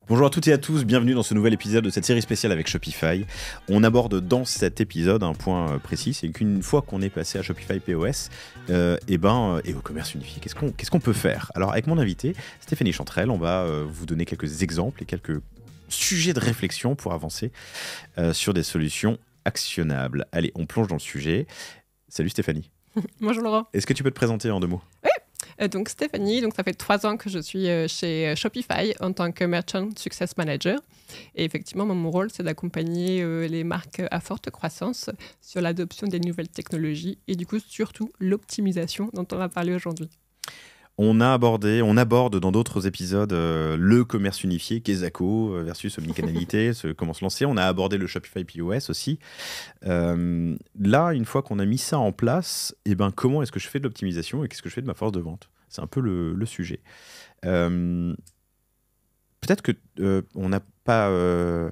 Bonjour à toutes et à tous, bienvenue dans ce nouvel épisode de cette série spéciale avec Shopify. On aborde dans cet épisode un point précis, c'est qu'une fois qu'on est passé à Shopify POS et au commerce unifié, qu'est-ce qu'on peut faire? Alors avec mon invité Stéphanie Chanterelle, on va vous donner quelques exemples et quelques sujets de réflexion pour avancer sur des solutions actionnables. Allez, on plonge dans le sujet. Salut Stéphanie. Bonjour Laurent. Est-ce que tu peux te présenter en 2 mots? Donc Stéphanie, ça fait 3 ans que je suis chez Shopify en tant que Merchant Success Manager. Et effectivement, mon rôle, c'est d'accompagner les marques à forte croissance sur l'adoption des nouvelles technologies et du coup, surtout, l'optimisation dont on va parler aujourd'hui. On aborde dans d'autres épisodes le commerce unifié, Kezako versus omnicanalité, comment se lancer. On a abordé le Shopify POS aussi. Là, une fois qu'on a mis ça en place, comment est-ce que je fais de l'optimisation et qu'est-ce que je fais de ma force de vente? C'est un peu le sujet. Peut-être qu'on n'a pas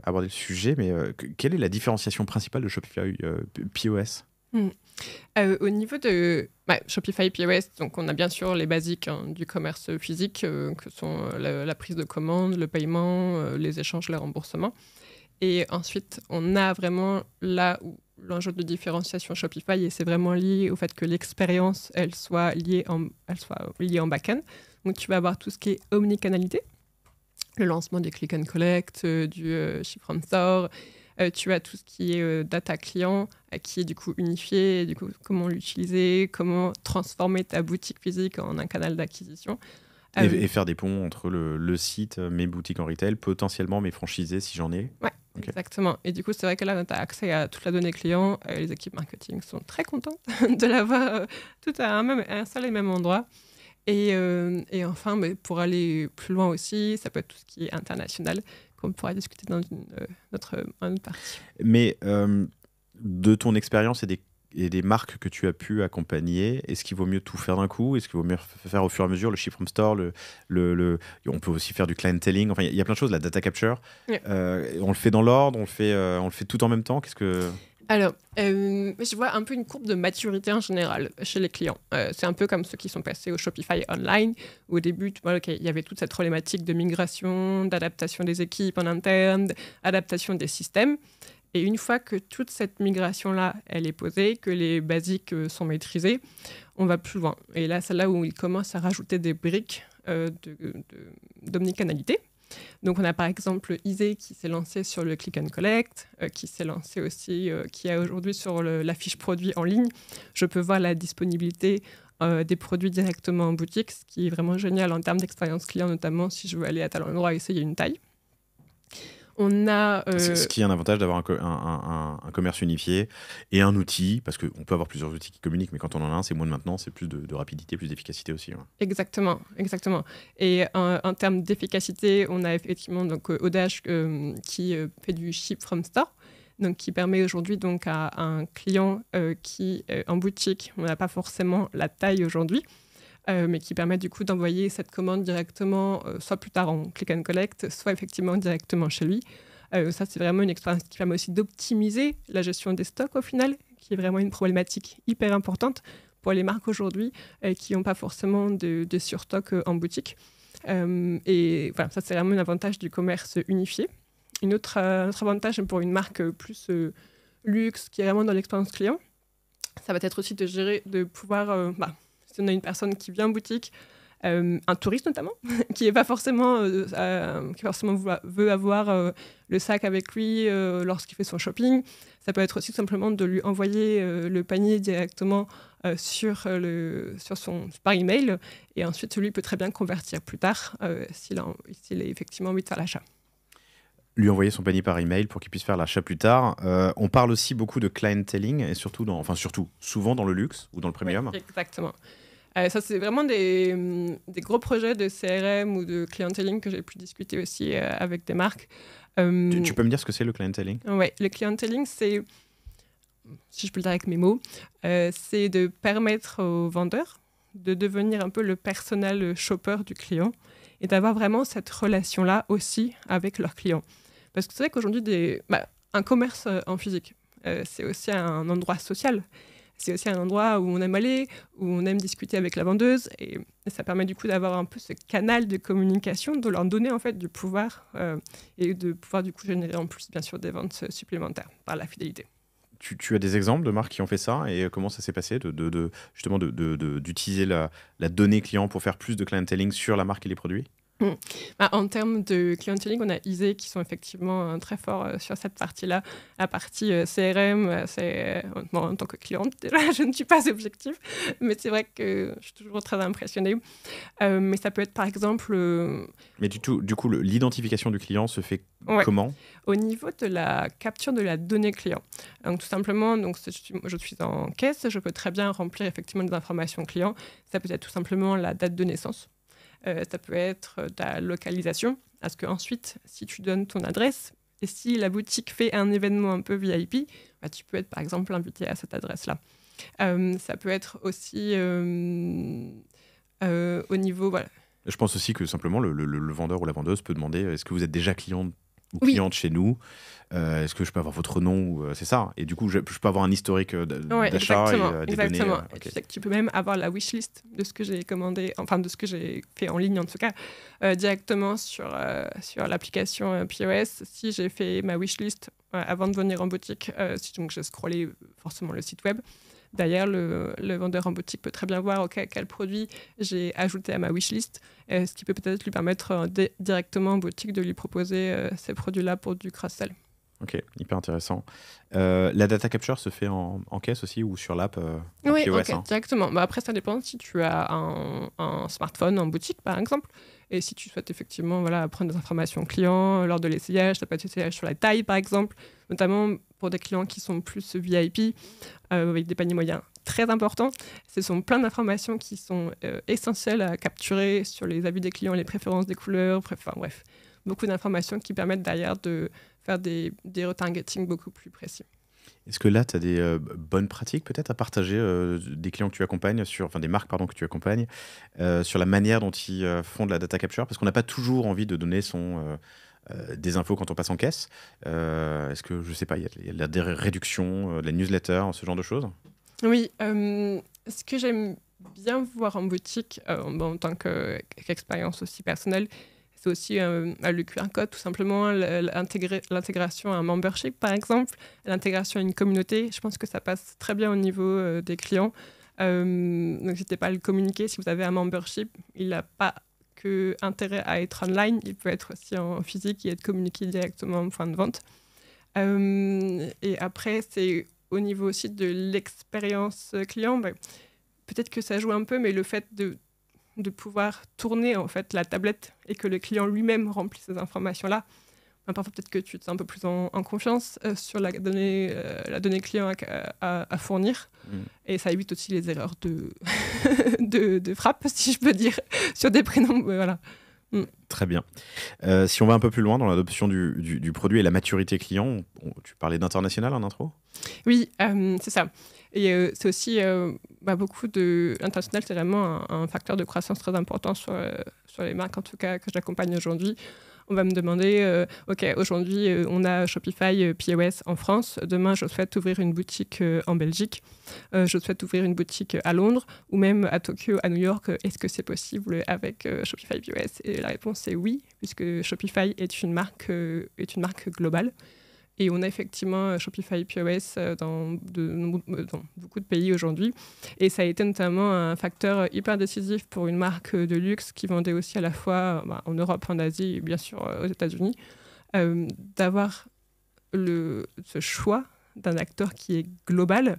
abordé le sujet, mais quelle est la différenciation principale de Shopify POS? Au niveau de Shopify POS, donc on a bien sûr les basiques du commerce physique, que sont la prise de commande, le paiement, les échanges, les remboursements. Et ensuite, on a vraiment là où l'enjeu de différenciation Shopify, et c'est vraiment lié au fait que l'expérience, elle soit liée en back-end. Donc tu vas avoir tout ce qui est omnicanalité, le lancement des click and collect, du ship from store. Tu as tout ce qui est data client, qui est du coup unifié, du coup, comment l'utiliser, comment transformer ta boutique physique en un canal d'acquisition. Et faire des ponts entre le site, mes boutiques en retail, potentiellement mes franchisés si j'en ai. Ouais, okay. Exactement. Et du coup, c'est vrai que là, tu as accès à toute la donnée client. Les équipes marketing sont très contentes de l'avoir tout à un seul et même endroit. Et enfin, pour aller plus loin aussi, ça peut être tout ce qui est international, qu'on pourra discuter dans une autre partie. Mais de ton expérience et des marques que tu as pu accompagner, est-ce qu'il vaut mieux tout faire d'un coup? Est-ce qu'il vaut mieux faire au fur et à mesure le ship from store, on peut aussi faire du clienteling, enfin il y a plein de choses, la data capture. Ouais. On le fait dans l'ordre, on le fait tout en même temps. Alors, je vois un peu une courbe de maturité en général chez les clients. C'est un peu comme ceux qui sont passés au Shopify Online. Où au début, il y avait toute cette problématique de migration, d'adaptation des équipes en interne, adaptation des systèmes. Et une fois que toute cette migration-là, elle est posée, que les basiques sont maîtrisés, on va plus loin. Et là, c'est là où ils commencent à rajouter des briques d'omnicanalité. Donc, on a par exemple Isée qui s'est lancé sur le click and collect, qui s'est lancé aussi, qui a aujourd'hui sur la fiche produit en ligne. Je peux voir la disponibilité des produits directement en boutique, ce qui est vraiment génial en termes d'expérience client, notamment si je veux aller à tel endroit et essayer une taille. On a, Ce qui est un avantage d'avoir un commerce unifié et un outil, parce qu'on peut avoir plusieurs outils qui communiquent, mais quand on en a un, c'est moins de maintenance, c'est plus de rapidité, plus d'efficacité aussi. Ouais. Exactement. Et en termes d'efficacité, on a effectivement donc, Odash qui fait du ship from store, donc qui permet aujourd'hui donc, à un client qui est en boutique, on n'a pas forcément la taille aujourd'hui, mais qui permet du coup d'envoyer cette commande directement, soit plus tard en click and collect, soit effectivement directement chez lui. Ça, c'est vraiment une expérience qui permet aussi d'optimiser la gestion des stocks au final, qui est vraiment une problématique hyper importante pour les marques aujourd'hui qui n'ont pas forcément de surstock en boutique. Et voilà, ça, c'est vraiment un avantage du commerce unifié. Un autre avantage pour une marque plus luxe, qui est vraiment dans l'expérience client, ça va être aussi de pouvoir... si on a une personne qui vient en boutique, un touriste notamment, qui n'est pas forcément, veut avoir le sac avec lui lorsqu'il fait son shopping, ça peut être aussi simplement de lui envoyer le panier directement par email, et ensuite lui peut très bien convertir plus tard s'il a effectivement envie de faire l'achat. Lui envoyer son panier par email pour qu'il puisse faire l'achat plus tard. On parle aussi beaucoup de clienteling, et souvent dans le luxe ou dans le premium. Oui, exactement. Ça, c'est vraiment des gros projets de CRM ou de clienteling que j'ai pu discuter aussi avec des marques. Tu peux me dire ce que c'est le clienteling? Oui, le clienteling, c'est, si je peux le dire avec mes mots, c'est de permettre aux vendeurs de devenir un peu le personnel shopper du client et d'avoir vraiment cette relation-là aussi avec leurs clients. Parce que c'est vrai qu'aujourd'hui, un commerce en physique, c'est aussi un endroit social. c'est aussi un endroit où on aime aller, où on aime discuter avec la vendeuse. Et ça permet du coup d'avoir un peu ce canal de communication, de leur donner en fait du pouvoir et de pouvoir du coup générer en plus, bien sûr, des ventes supplémentaires par la fidélité. Tu as des exemples de marques qui ont fait ça et comment ça s'est passé justement d'utiliser la donnée client pour faire plus de clienteling sur la marque et les produits? En termes de clienteling, on a Isée qui sont effectivement très forts sur cette partie-là. La partie CRM, bon, en tant que cliente, déjà, je ne suis pas objective, mais c'est vrai que je suis toujours très impressionnée. Mais ça peut être par exemple... Mais du coup, l'identification du client se fait comment? Au niveau de la capture de la donnée client. Donc tout simplement, je suis en caisse, je peux très bien remplir effectivement des informations clients. Ça peut être tout simplement la date de naissance. Ça peut être ta localisation, parce qu'ensuite, si tu donnes ton adresse, et si la boutique fait un événement un peu VIP, bah, tu peux être par exemple invité à cette adresse-là. Ça peut être aussi au niveau... Voilà. Je pense aussi que simplement le vendeur ou la vendeuse peut demander est-ce que vous êtes déjà client ou cliente chez nous, est-ce que je peux avoir votre nom, c'est ça, et du coup je peux avoir un historique d'achat et des données. Okay. Tu sais que tu peux même avoir la wishlist de ce que j'ai commandé, enfin de ce que j'ai fait en ligne en tout cas, directement sur l'application POS. Si j'ai fait ma wishlist avant de venir en boutique, donc j'ai scrollé forcément le site web. D'ailleurs, le vendeur en boutique peut très bien voir quel produit j'ai ajouté à ma wishlist, ce qui peut peut-être lui permettre directement en boutique de lui proposer ces produits-là pour du cross-sell. Ok, hyper intéressant. La data capture se fait en caisse aussi ou sur l'app oui, POS, okay, directement. Bah, après, ça dépend si tu as un smartphone en boutique, par exemple. Et si tu souhaites effectivement prendre des informations clients lors de l'essayage, ça peut être l'essayage sur la taille, par exemple, notamment pour des clients qui sont plus VIP, avec des paniers moyens très importants. Ce sont plein d'informations qui sont essentielles à capturer sur les avis des clients, les préférences des couleurs, bref, beaucoup d'informations qui permettent d'ailleurs de faire des retargeting beaucoup plus précis. Est-ce que là, tu as des bonnes pratiques peut-être à partager des clients que tu accompagnes, des marques que tu accompagnes, sur la manière dont ils font de la data capture? Parce qu'on n'a pas toujours envie de donner des infos quand on passe en caisse. Est-ce que, je ne sais pas, il y a des réductions, de la newsletter, ce genre de choses? Oui, ce que j'aime bien voir en boutique, en tant qu'expérience aussi personnelle, c'est aussi le QR code, tout simplement, l'intégration à un membership, par exemple, l'intégration à une communauté. Je pense que ça passe très bien au niveau des clients. Donc, n'hésitez pas à le communiquer. Si vous avez un membership, il n'a pas que intérêt à être online. Il peut être aussi en physique et être communiqué directement en point de vente. Et après, c'est au niveau aussi de l'expérience client. Peut-être que ça joue un peu, mais le fait de pouvoir tourner en fait la tablette et que le client lui-même remplisse ces informations-là. Parfois, peut-être que tu te sens un peu plus en confiance sur la donnée client à fournir. Et ça évite aussi les erreurs de frappe, si je peux dire, sur des prénoms. Voilà. Très bien. Si on va un peu plus loin dans l'adoption du produit et la maturité client, tu parlais d'international en intro? Oui, c'est ça. Et c'est aussi beaucoup de... L'international, c'est vraiment un facteur de croissance très important sur les marques, en tout cas, que j'accompagne aujourd'hui. On va me demander, OK, aujourd'hui, on a Shopify POS en France. Demain, je souhaite ouvrir une boutique en Belgique. Je souhaite ouvrir une boutique à Londres ou même à Tokyo, à New York. Est-ce que c'est possible avec Shopify POS? Et la réponse est oui, puisque Shopify est une marque globale. Et on a effectivement Shopify POS dans beaucoup de pays aujourd'hui. Et ça a été notamment un facteur hyper décisif pour une marque de luxe qui vendait aussi à la fois en Europe, en Asie et bien sûr aux États-Unis, d'avoir ce choix d'un acteur qui est global.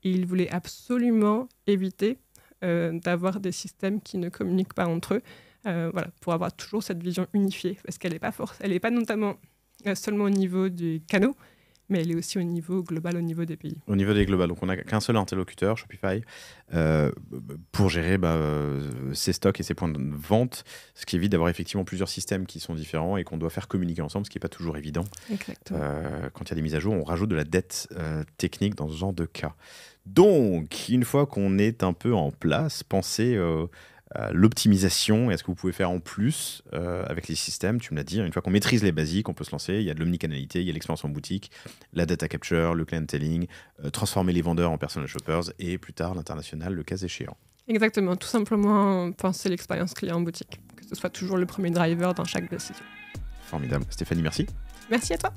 Et il voulait absolument éviter d'avoir des systèmes qui ne communiquent pas entre eux, pour avoir toujours cette vision unifiée. Parce qu'elle n'est pas notamment... seulement au niveau des canaux, mais elle est aussi au niveau global, au niveau des pays. Au niveau des globales, donc on n'a qu'un seul interlocuteur, Shopify, pour gérer ses stocks et ses points de vente, ce qui évite d'avoir effectivement plusieurs systèmes qui sont différents et qu'on doit faire communiquer ensemble, ce qui n'est pas toujours évident. Exactement. Quand il y a des mises à jour, on rajoute de la dette technique dans ce genre de cas. Donc, une fois qu'on est un peu en place, pensez l'optimisation. Est-ce que vous pouvez faire en plus avec les systèmes? Tu me l'as dit, une fois qu'on maîtrise les basiques, on peut se lancer. Il y a de l'omnicanalité, il y a l'expérience en boutique, la data capture, le clienteling, transformer les vendeurs en personal shoppers et plus tard l'international, le cas échéant. Exactement, tout simplement penser l'expérience client en boutique, que ce soit toujours le premier driver dans chaque décision. Formidable. Stéphanie, merci. Merci à toi.